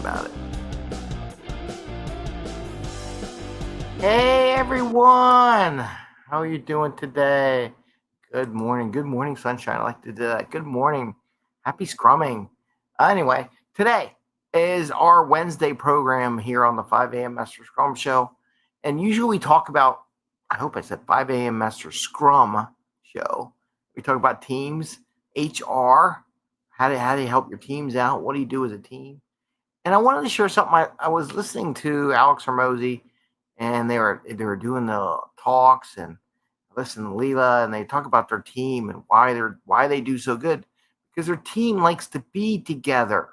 about it. Hey everyone, how are you doing today? Good morning, sunshine. I like to do that. Good morning, happy scrumming. Anyway, today is our Wednesday program here on the 5 a.m. Mester Scrum Show, and usually we talk about, I hope I said 5 a.m. Mester Scrum Show. We talk about teams, HR, how do you help your teams out? What do you do as a team? And I wanted to share something. I was listening to Alex Hormozy, and they were doing the talks, and I listened to Leela, and they talk about their team and why they do so good, because their team likes to be together.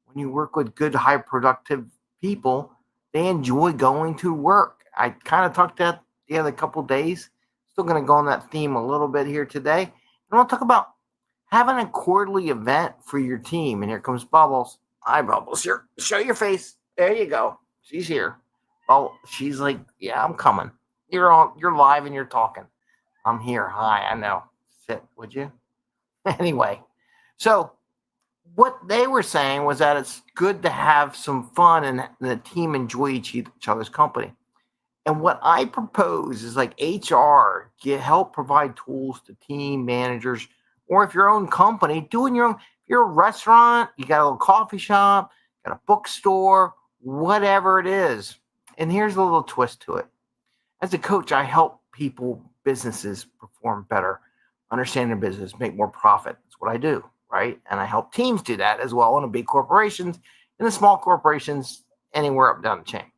When you work with good, high productive people, they enjoy going to work. I kind of talked that the other couple of days. Still going to go on that theme a little bit here today. And I want to talk about having a quarterly event for your team. And here comes Bubbles. Hi, Bubbles. Here, show your face. There you go. She's here. Oh, she's like, yeah, I'm coming. You're live and you're talking. I'm here. Hi, I know. Sit, would you? Anyway, so what they were saying was that it's good to have some fun and the team enjoy each other's company. And what I propose is like HR, help provide tools to team managers, or if your own company, doing your own. If you're a restaurant, you got a little coffee shop, got a bookstore, whatever it is. And here's a little twist to it. As a coach, I help businesses perform better, understand their business, make more profit. That's what I do, right? And I help teams do that as well in the big corporations, in the small corporations, anywhere up down the chain.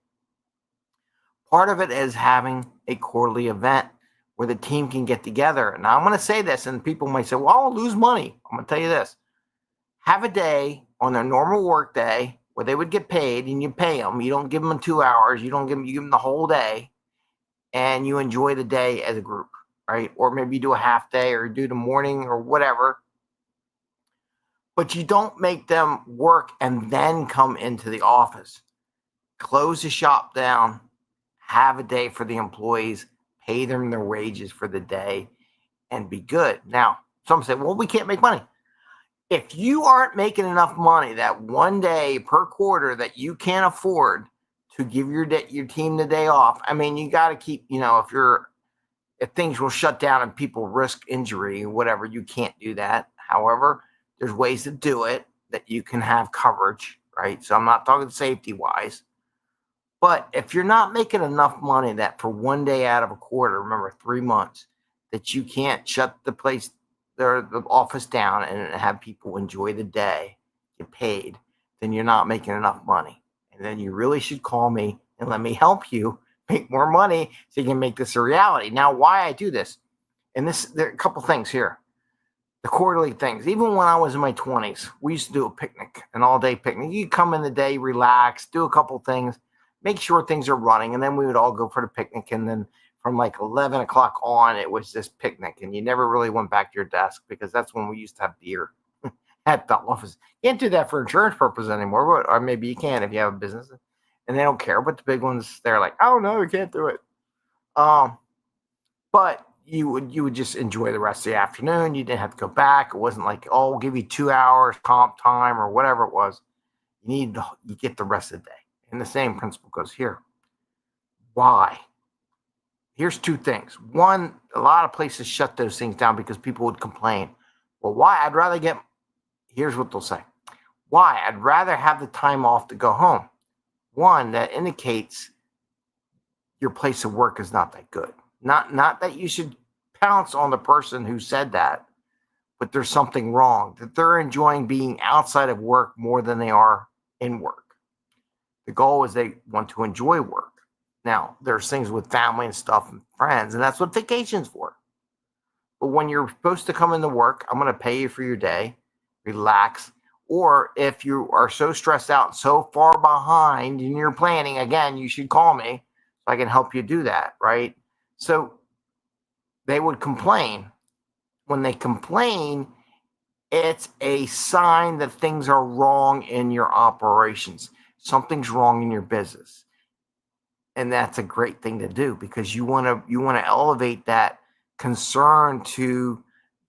Part of it is having a quarterly event where the team can get together. Now, I'm going to say this, and people might say, well, I'll lose money. I'm going to tell you this. Have a day on their normal work day where they would get paid, and you pay them. You don't give them 2 hours. You give them the whole day, and you enjoy the day as a group, right? Or maybe you do a half day or do the morning or whatever. But you don't make them work and then come into the office. Close the shop down. Have a day for the employees, pay them their wages for the day, and be good. Now, some say, well, we can't make money. If you aren't making enough money that one day per quarter that you can't afford to give your team the day off, I mean, you got to keep, if things will shut down and people risk injury or whatever, you can't do that. However, there's ways to do it that you can have coverage, right? So I'm not talking safety-wise. But if you're not making enough money that for one day out of a quarter, remember 3 months, that you can't shut the office down and have people enjoy the day, get paid, then you're not making enough money. And then you really should call me and let me help you make more money so you can make this a reality. Now, why I do this, and there are a couple things here. The quarterly things. Even when I was in my 20s, we used to do a picnic, an all-day picnic. You come in the day, relax, do a couple things, make sure things are running, and then we would all go for the picnic. And then from like 11 o'clock on, it was this picnic, and you never really went back to your desk because that's when we used to have beer at the office. You can't do that for insurance purposes anymore, or maybe you can if you have a business, and they don't care. But the big ones, they're like, oh no, you can't do it. But you would just enjoy the rest of the afternoon. You didn't have to go back. It wasn't like, oh, we'll give you 2 hours comp time or whatever it was. You get the rest of the day. And the same principle goes here. Why? Here's 2 things. One, a lot of places shut those things down because people would complain. Well, why? Here's what they'll say. Why? I'd rather have the time off to go home. One, that indicates your place of work is not that good. Not that you should pounce on the person who said that, but there's something wrong, that they're enjoying being outside of work more than they are in work. The goal is they want to enjoy work. Now, there's things with family and stuff and friends, and that's what vacation's for. But when you're supposed to come into work, I'm going to pay you for your day, relax. Or if you are so stressed out and so far behind in your planning, again, you should call me so I can help you do that, right? So they would complain. When they complain, it's a sign that things are wrong in your operations. Something's wrong in your business. And that's a great thing to do because you want to elevate that concern to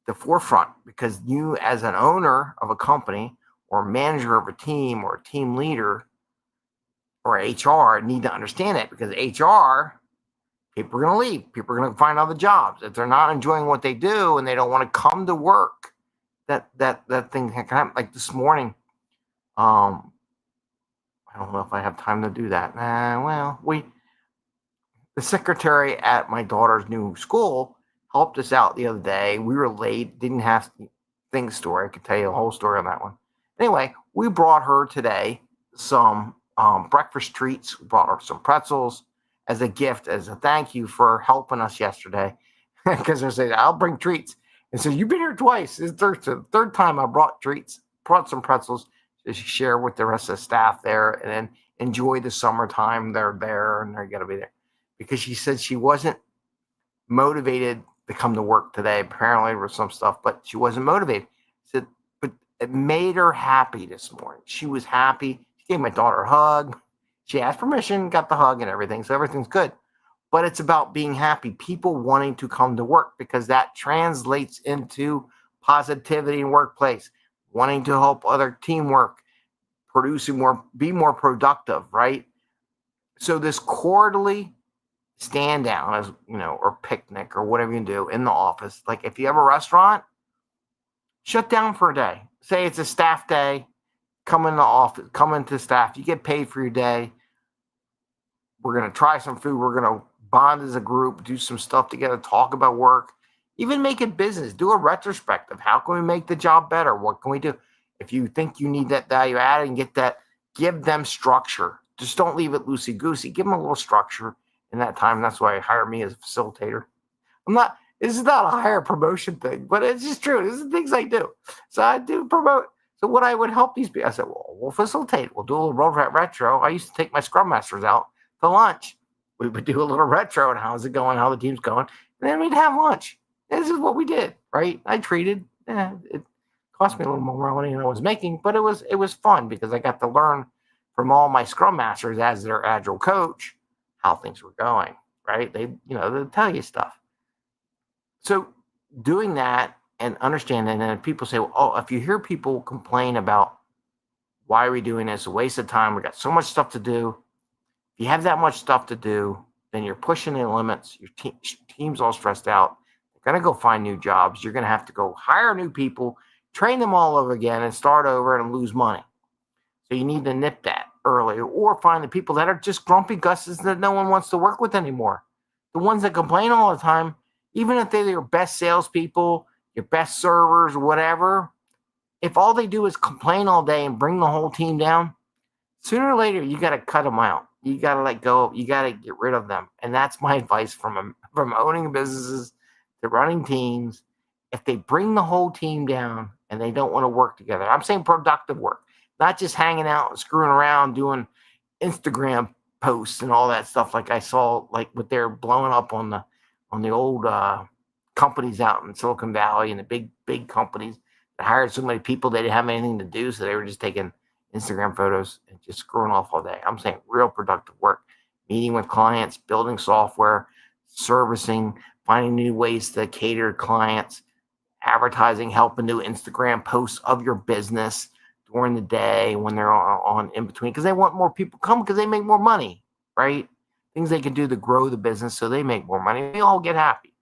the forefront, because you as an owner of a company or manager of a team or a team leader or HR need to understand that, because HR, people are going to leave. People are going to find other jobs. If they're not enjoying what they do and they don't want to come to work, that thing can happen. Like this morning, I don't know if I have time to do that. The secretary at my daughter's new school helped us out the other day. We were late, didn't have things story. I could tell you the whole story on that one. Anyway, we brought her today some breakfast treats. We brought her some pretzels as a gift, as a thank you for helping us yesterday. Because I said, I'll bring treats. And so you've been here twice. It's the third time I brought treats, brought some pretzels to share with the rest of the staff there, and then enjoy the summertime. They're there and they're going to be there. Because she said she wasn't motivated to come to work today. Apparently, with some stuff, but she wasn't motivated. She said, but it made her happy this morning. She was happy. She gave my daughter a hug. She asked permission, got the hug and everything, so everything's good. But it's about being happy, people wanting to come to work, because that translates into positivity in workplace, wanting to help other teamwork, producing more, be more productive, right? So this quarterly stand down, as you know, or picnic or whatever you do in the office. Like if you have a restaurant, shut down for a day. Say it's a staff day, come in the office, come into staff. You get paid for your day. We're going to try some food. We're going to bond as a group, do some stuff together, talk about work, even make it business. Do a retrospective. How can we make the job better? What can we do? If you think you need that value added and get that, give them structure. Just don't leave it loosey-goosey. Give them a little structure in that time. That's why I hire me as a facilitator. This is not a higher promotion thing, but it's just true. This is the things I do. So I do promote. So what I would help these people, I said, well, we'll facilitate. We'll do a little road retro. I used to take my Scrum Masters out to lunch. We would do a little retro and how's it going, how the team's going. And then we'd have lunch. This is what we did, right? I treated, it cost me a little more money than I was making, but it was fun because I got to learn from all my Scrum Masters as their Agile coach how things were going, right? They'll tell you stuff. So doing that and understanding, and then people say, well, oh, if you hear people complain about why are we doing this, a waste of time, we got so much stuff to do. If you have that much stuff to do, then you're pushing the limits. Your team's all stressed out. You're going to go find new jobs. You're going to have to go hire new people, train them all over again, and start over and lose money. So you need to nip that early, or find the people that are just grumpy gusses that no one wants to work with anymore. The ones that complain all the time, even if they're your best salespeople, your best servers, whatever, if all they do is complain all day and bring the whole team down, sooner or later, you got to cut them out. You got to let go. You got to get rid of them. And that's my advice from owning businesses to running teams. If they bring the whole team down and they don't want to work together, I'm saying productive work, not just hanging out and screwing around doing Instagram posts and all that stuff. Like I saw, like what they're blowing up on the old companies out in Silicon Valley, and the big companies that hired so many people they didn't have anything to do, so they were just taking Instagram photos and just screwing off all day. I'm saying real productive work, meeting with clients, building software, servicing, finding new ways to cater to clients, advertising, helping do Instagram posts of your business during the day when they're on in between, because they want more people come because they make more money, right? Things they can do to grow the business so they make more money. We all get happy.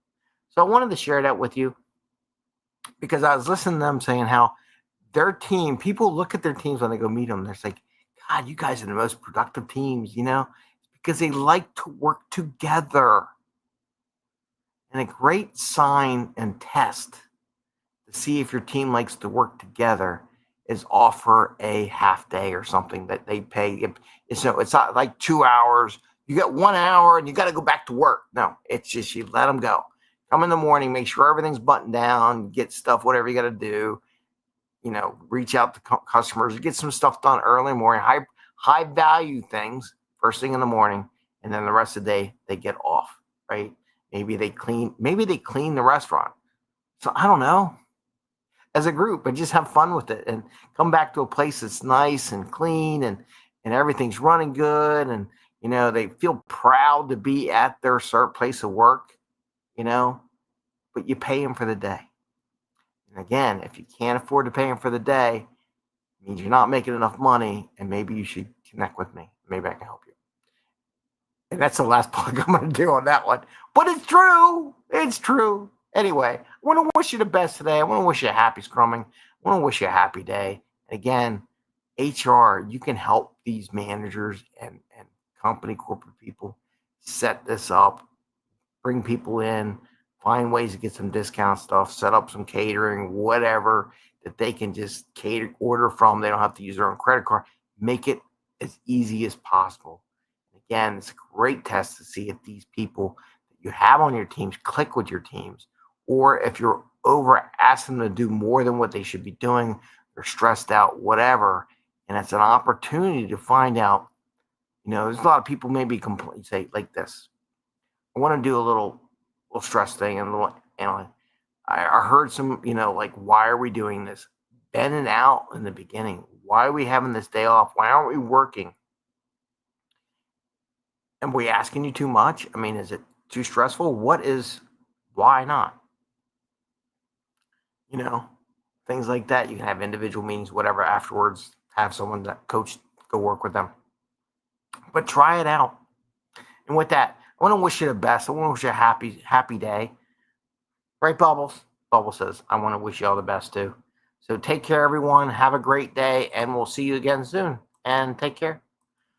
So I wanted to share that with you because I was listening to them saying how their team, people look at their teams when they go meet them. They're like, God, you guys are the most productive teams, because they like to work together. And a great sign and test to see if your team likes to work together is offer a half day or something that they pay. It's not like 2 hours. You got 1 hour and you got to go back to work. No, it's just you let them go. Come in the morning, make sure everything's buttoned down, get stuff, whatever you got to do. Reach out to customers, get some stuff done early in the morning, high value things first thing in the morning, and then the rest of the day they get off, right? Maybe they clean the restaurant. So I don't know. As a group, and just have fun with it and come back to a place that's nice and clean and everything's running good, and they feel proud to be at their place of work, but you pay them for the day. And again, if you can't afford to pay them for the day, It means you're not making enough money, and maybe you should connect with me. Maybe I can help you. And that's the last plug I'm going to do on that one. But it's true. It's true. Anyway, I want to wish you the best today. I want to wish you a happy scrumming. I want to wish you a happy day. And again, HR, you can help these managers and company corporate people set this up, bring people in, find ways to get some discount stuff, set up some catering, whatever that they can just order from. They don't have to use their own credit card. Make it as easy as possible. Again, it's a great test to see if these people that you have on your teams click with your teams, or if you're over asking them to do more than what they should be doing, they're stressed out, whatever. And it's an opportunity to find out. There's a lot of people maybe say like this. I want to do a little stress thing and a little I heard some, like, why are we doing this? Bending out in the beginning. Why are we having this day off? Why aren't we working? Am we asking you too much? I mean, is it too stressful? Why not? Things like that. You can have individual meetings, whatever, afterwards, have someone that coach go work with them. But try it out. And with that, I want to wish you the best. I want to wish you a happy day. Right, Bubbles? Bubbles says, I want to wish you all the best too. So take care, everyone. Have a great day, and we'll see you again soon. And take care.